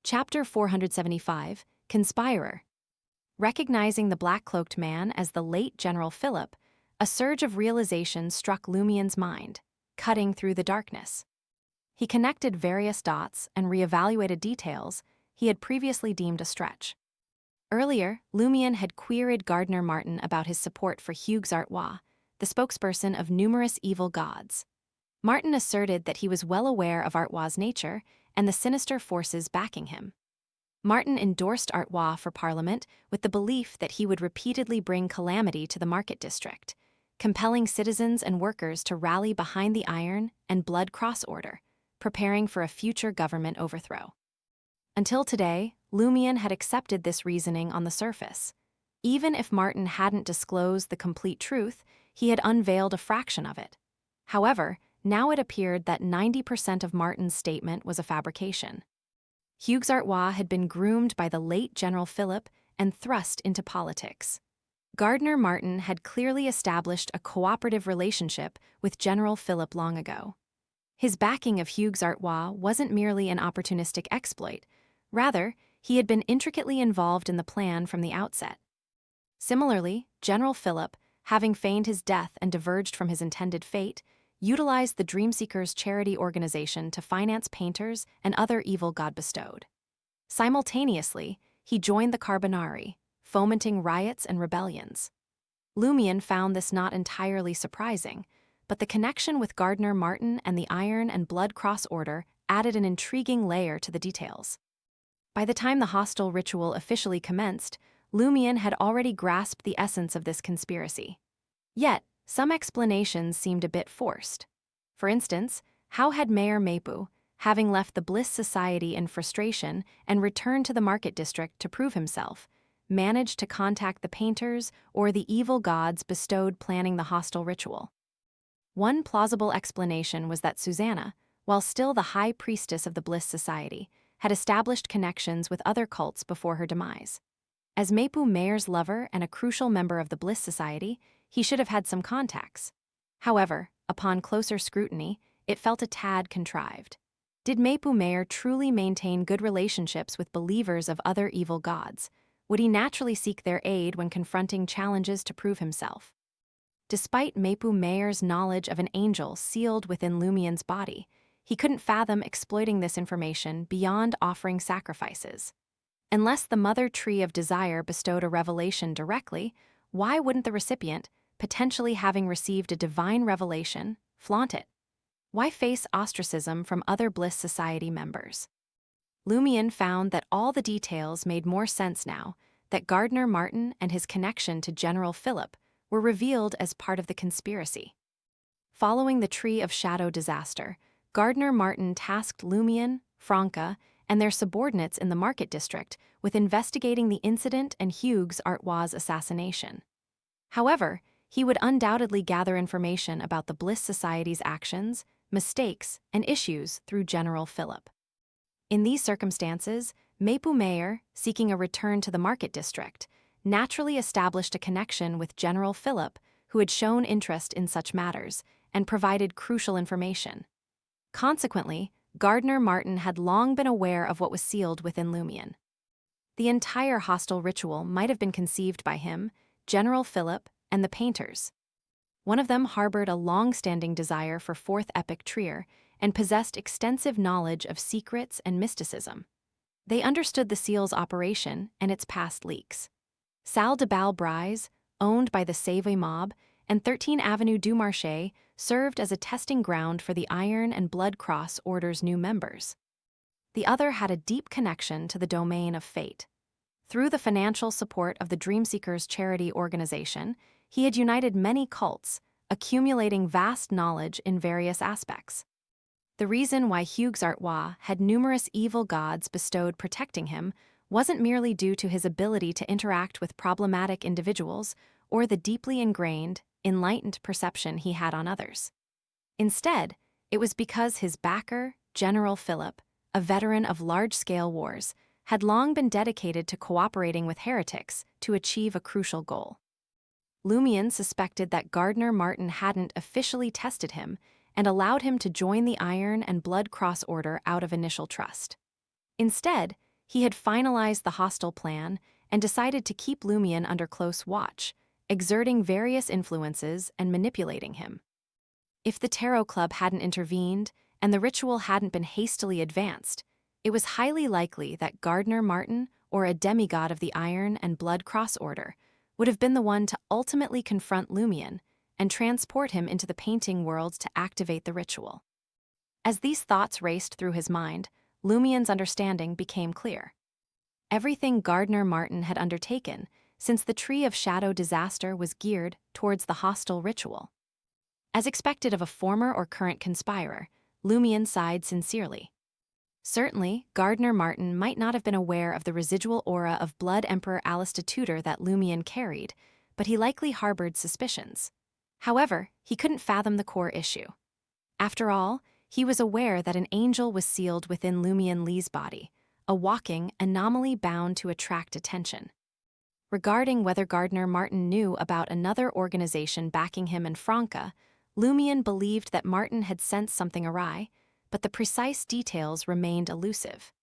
Chapter 475, Conspirer. Recognizing the black-cloaked man as the late General Philip, a surge of realization struck Lumien's mind, cutting through the darkness. He connected various dots and reevaluated details he had previously deemed a stretch. Earlier, Lumien had queried Gardner Martin about his support for Hugues Artois, the spokesperson of numerous evil gods. Martin asserted that he was well aware of Artois' nature and the sinister forces backing him. Martin endorsed Artois for Parliament with the belief that he would repeatedly bring calamity to the market district, compelling citizens and workers to rally behind the Iron and Blood Cross Order, preparing for a future government overthrow. Until today, Lumien had accepted this reasoning on the surface. Even if Martin hadn't disclosed the complete truth, he had unveiled a fraction of it. However, now it appeared that 90% of Martin's statement was a fabrication. Hugues Artois had been groomed by the late General Philip and thrust into politics. Gardner Martin had clearly established a cooperative relationship with General Philip long ago. His backing of Hugues Artois wasn't merely an opportunistic exploit. Rather, he had been intricately involved in the plan from the outset. Similarly, General Philip, having feigned his death and diverged from his intended fate, utilized the Dreamseekers charity organization to finance painters and other evil God bestowed. Simultaneously, he joined the Carbonari, fomenting riots and rebellions. Lumien found this not entirely surprising, but the connection with Gardner Martin and the Iron and Blood Cross Order added an intriguing layer to the details. By the time the hostile ritual officially commenced, Lumien had already grasped the essence of this conspiracy. Yet, some explanations seemed a bit forced. For instance, how had Mayor Mapu, having left the Bliss Society in frustration and returned to the market district to prove himself, managed to contact the painters or the evil gods bestowed planning the hostile ritual? One plausible explanation was that Susanna, while still the high priestess of the Bliss Society, had established connections with other cults before her demise. As Mapu Mayor's lover and a crucial member of the Bliss Society, he should have had some contacts. However, upon closer scrutiny, it felt a tad contrived. Did Mapu Mayor truly maintain good relationships with believers of other evil gods? Would he naturally seek their aid when confronting challenges to prove himself? Despite Mapu Mayor's knowledge of an angel sealed within Lumien's body, he couldn't fathom exploiting this information beyond offering sacrifices. Unless the Mother Tree of Desire bestowed a revelation directly, why wouldn't the recipient, potentially having received a divine revelation, flaunt it? Why face ostracism from other Bliss Society members? Lumien found that all the details made more sense now, that Gardner Martin and his connection to General Philip were revealed as part of the conspiracy. Following the Tree of Shadow disaster, Gardner Martin tasked Lumien, Franca, and their subordinates in the market district with investigating the incident and Hugues Artois' assassination. However, he would undoubtedly gather information about the Bliss Society's actions, mistakes, and issues through General Philip. In these circumstances, Mapu Mayor, seeking a return to the market district, naturally established a connection with General Philip, who had shown interest in such matters and provided crucial information. Consequently, Gardner Martin had long been aware of what was sealed within Lumien. The entire hostile ritual might have been conceived by him, General Philip, and the painters. One of them harbored a long-standing desire for fourth epic Trier and possessed extensive knowledge of secrets and mysticism. They understood the seal's operation and its past leaks. Salle de Bal-Brise, owned by the Savoy mob, and 13 Avenue du Marché served as a testing ground for the Iron and Blood Cross Order's new members. The other had a deep connection to the domain of fate. Through the financial support of the Dreamseekers charity organization, he had united many cults, accumulating vast knowledge in various aspects. The reason why Hugues Artois had numerous evil gods bestowed protecting him wasn't merely due to his ability to interact with problematic individuals or the deeply ingrained, enlightened perception he had on others. Instead, it was because his backer, General Philip, a veteran of large-scale wars, had long been dedicated to cooperating with heretics to achieve a crucial goal. Lumien suspected that Gardner Martin hadn't officially tested him and allowed him to join the Iron and Blood Cross Order out of initial trust. Instead, He had finalized the hostile plan and decided to keep Lumion under close watch, exerting various influences and manipulating him. If the Tarot Club hadn't intervened and the ritual hadn't been hastily advanced, it was highly likely that Gardner Martin, or a demigod of the Iron and Blood Cross Order, would have been the one to ultimately confront Lumion and transport him into the painting world to activate the ritual. As these thoughts raced through his mind, Lumion's understanding became clear. Everything Gardner Martin had undertaken since the Tree of Shadow disaster was geared towards the hostile ritual. As expected of a former or current conspirer, Lumion sighed sincerely. Certainly, Gardner Martin might not have been aware of the residual aura of Blood Emperor Alistair Tudor that Lumion carried, but he likely harbored suspicions. However, he couldn't fathom the core issue. After all, he was aware that an angel was sealed within Lumion Lee's body, a walking anomaly bound to attract attention. Regarding whether Gardner Martin knew about another organization backing him and Franca, Lumion believed that Martin had sensed something awry, but the precise details remained elusive.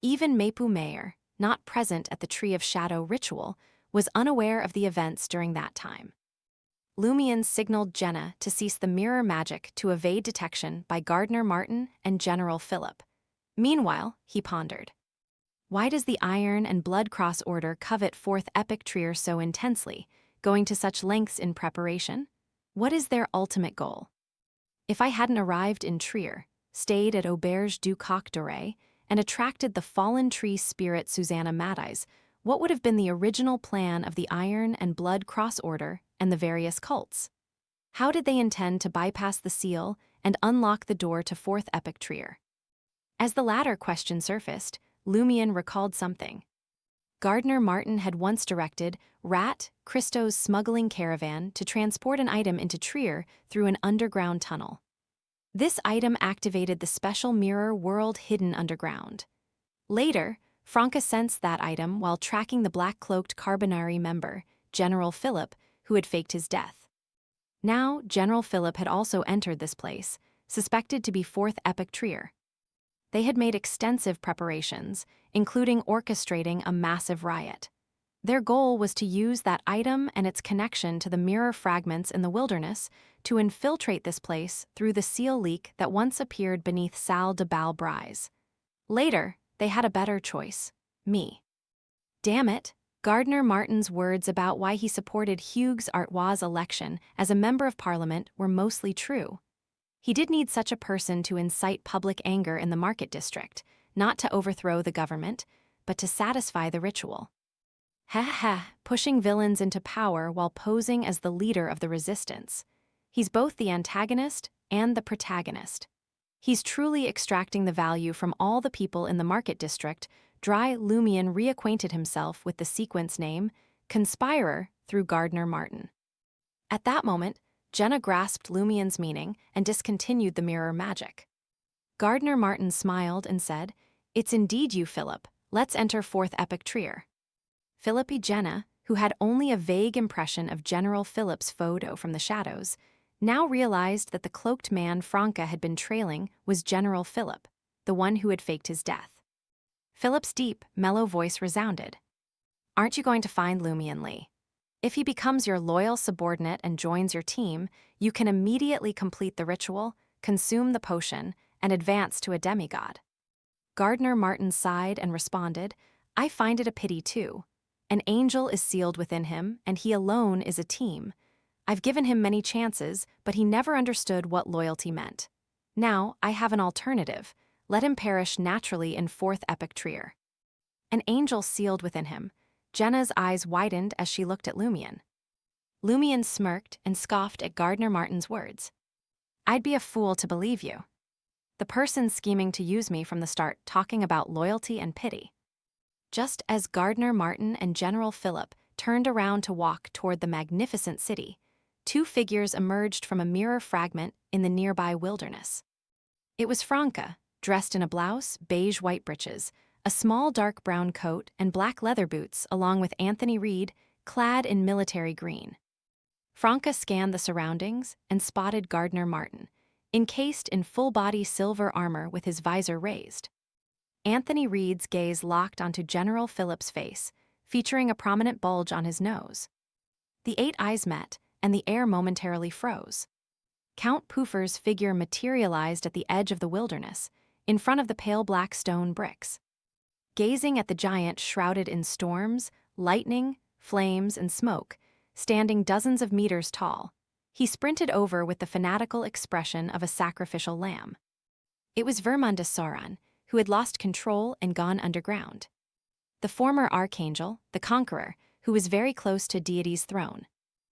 Even Mapu Mayer, not present at the Tree of Shadow ritual, was unaware of the events during that time. Lumion signaled Jenna to cease the mirror magic to evade detection by Gardner Martin and General Philip. Meanwhile, he pondered. Why does the Iron and Blood Cross Order covet Fourth Epic Trier so intensely, going to such lengths in preparation? What is their ultimate goal? If I hadn't arrived in Trier, stayed at Auberge du Coq Doré, and attracted the fallen tree spirit Susanna Matthijs, what would have been the original plan of the Iron and Blood Cross Order and the various cults? How did they intend to bypass the seal and unlock the door to Fourth Epic Trier? As the latter question surfaced, Lumion recalled something. Gardner Martin had once directed Rat Christo's smuggling caravan to transport an item into Trier through an underground tunnel. This item activated the special mirror world hidden underground. Later, Franca sensed that item while tracking the black-cloaked Carbonari member, General Philip, who had faked his death. Now, General Philip had also entered this place, suspected to be Fourth Epic Trier. They had made extensive preparations, including orchestrating a massive riot. Their goal was to use that item and its connection to the mirror fragments in the wilderness to infiltrate this place through the seal leak that once appeared beneath Salle de Balbrise. Later, they had a better choice: me. Damn it, Gardner Martin's words about why he supported Hugues Artois' election as a member of Parliament were mostly true. He did need such a person to incite public anger in the market district, not to overthrow the government, but to satisfy the ritual. Pushing villains into power while posing as the leader of the resistance. He's both the antagonist and the protagonist. He's truly extracting the value from all the people in the market district. Lumion reacquainted himself with the sequence name, Conspirer, through Gardner Martin. At that moment, Jenna grasped Lumion's meaning and discontinued the mirror magic. Gardner Martin smiled and said, "It's indeed you, Philip. Let's enter Fourth Epic Trier." Philippi Jenna, who had only a vague impression of General Philip's photo from the shadows, now realized that the cloaked man Franca had been trailing was General Philip, the one who had faked his death. Philip's deep, mellow voice resounded. "Aren't you going to find Lumion Lee? If he becomes your loyal subordinate and joins your team, you can immediately complete the ritual, consume the potion, and advance to a demigod." Gardner Martin sighed and responded, "I find it a pity too. An angel is sealed within him, and he alone is a team. I've given him many chances, but he never understood what loyalty meant. Now, I have an alternative. Let him perish naturally in Fourth Epic Trier." An angel sealed within him. Jenna's eyes widened as she looked at Lumion. Lumion smirked and scoffed at Gardner Martin's words. "I'd be a fool to believe you. The person scheming to use me from the start talking about loyalty and pity." Just as Gardner Martin and General Philip turned around to walk toward the magnificent city, two figures emerged from a mirror fragment in the nearby wilderness. It was Franca, dressed in a blouse, beige-white breeches, a small dark brown coat, and black leather boots, along with Anthony Reed, clad in military green. Franca scanned the surroundings and spotted Gardner Martin, encased in full-body silver armor with his visor raised. Anthony Reed's gaze locked onto General Philip's face, featuring a prominent bulge on his nose. The 8 eyes met, and the air momentarily froze. Count Poofer's figure materialized at the edge of the wilderness, in front of the pale black stone bricks. Gazing at the giant shrouded in storms, lightning, flames, and smoke, standing dozens of meters tall, he sprinted over with the fanatical expression of a sacrificial lamb. It was Vermundus Sauron, who had lost control and gone underground. The former archangel, the Conqueror, who was very close to deity's throne.